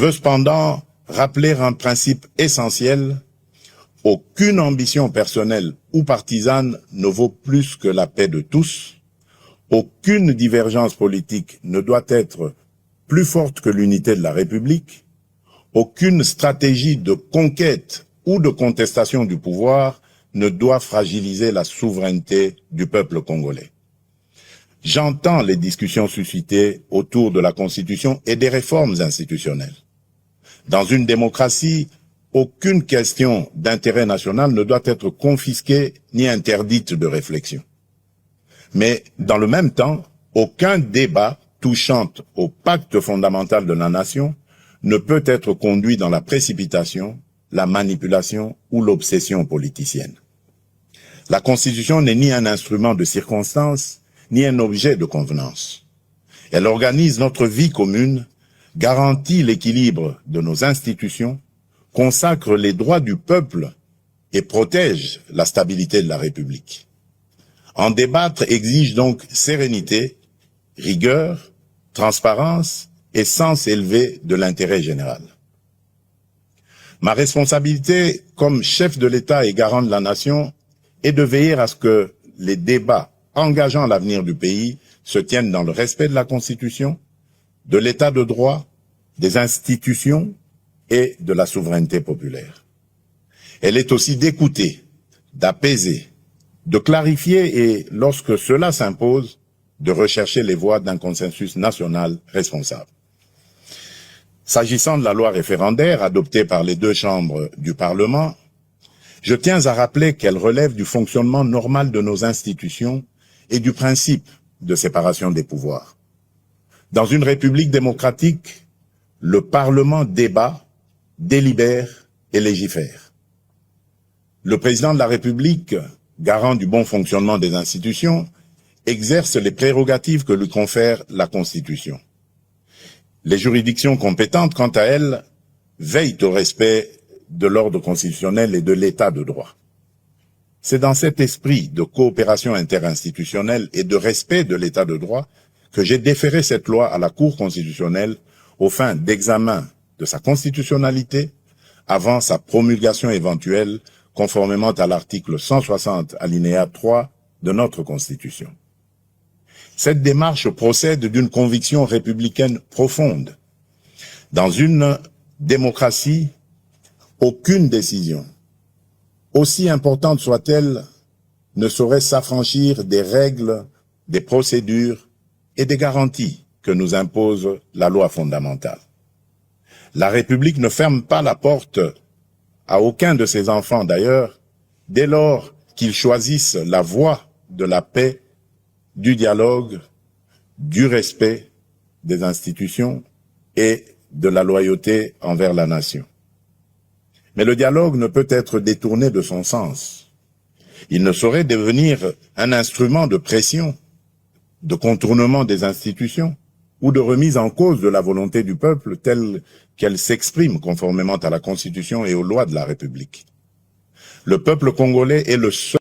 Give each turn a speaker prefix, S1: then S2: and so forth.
S1: veux cependant rappeler un principe essentiel: aucune ambition personnelle ou partisane ne vaut plus que la paix de tous. Aucune divergence politique ne doit être plus forte que l'unité de la République. Aucune stratégie de conquête ou de contestation du pouvoir ne doit fragiliser la souveraineté du peuple congolais. J'entends les discussions suscitées autour de la Constitution et des réformes institutionnelles. Dans une démocratie, aucune question d'intérêt national ne doit être confisquée ni interdite de réflexion. Mais dans le même temps, aucun débat touchant au pacte fondamental de la nation ne peut être conduit dans la précipitation, la manipulation ou l'obsession politicienne. La Constitution n'est ni un instrument de circonstance, ni un objet de convenance. Elle organise notre vie commune, garantit l'équilibre de nos institutions, consacre les droits du peuple et protège la stabilité de la République. En débattre exige donc sérénité, rigueur, transparence et sens élevé de l'intérêt général. Ma responsabilité comme chef de l'État et garant de la nation est de veiller à ce que les débats engageant l'avenir du pays se tiennent dans le respect de la Constitution, de l'État de droit, des institutions et de la souveraineté populaire. Elle est aussi d'écouter, d'apaiser, de clarifier et, lorsque cela s'impose, de rechercher les voies d'un consensus national responsable. S'agissant de la loi référendaire adoptée par les deux chambres du Parlement, je tiens à rappeler qu'elle relève du fonctionnement normal de nos institutions et du principe de séparation des pouvoirs. Dans une république démocratique, le Parlement débat, délibère et légifère. Le président de la République, garant du bon fonctionnement des institutions, exerce les prérogatives que lui confère la Constitution. Les juridictions compétentes, quant à elles, veillent au respect de l'ordre constitutionnel et de l'état de droit. C'est dans cet esprit de coopération interinstitutionnelle et de respect de l'état de droit que j'ai déféré cette loi à la Cour constitutionnelle aux fins d'examen de sa constitutionnalité avant sa promulgation éventuelle conformément à l'article 160 alinéa 3 de notre Constitution. Cette démarche procède d'une conviction républicaine profonde. Dans une démocratie, aucune décision, aussi importante soit-elle, ne saurait s'affranchir des règles, des procédures et des garanties que nous impose la loi fondamentale. La République ne ferme pas la porte à aucun de ses enfants d'ailleurs, dès lors qu'ils choisissent la voie de la paix, du dialogue, du respect des institutions et de la loyauté envers la nation. Mais le dialogue ne peut être détourné de son sens. Il ne saurait devenir un instrument de pression, de contournement des institutions ou de remise en cause de la volonté du peuple telle qu'elle s'exprime conformément à la Constitution et aux lois de la République. Le peuple congolais est le seul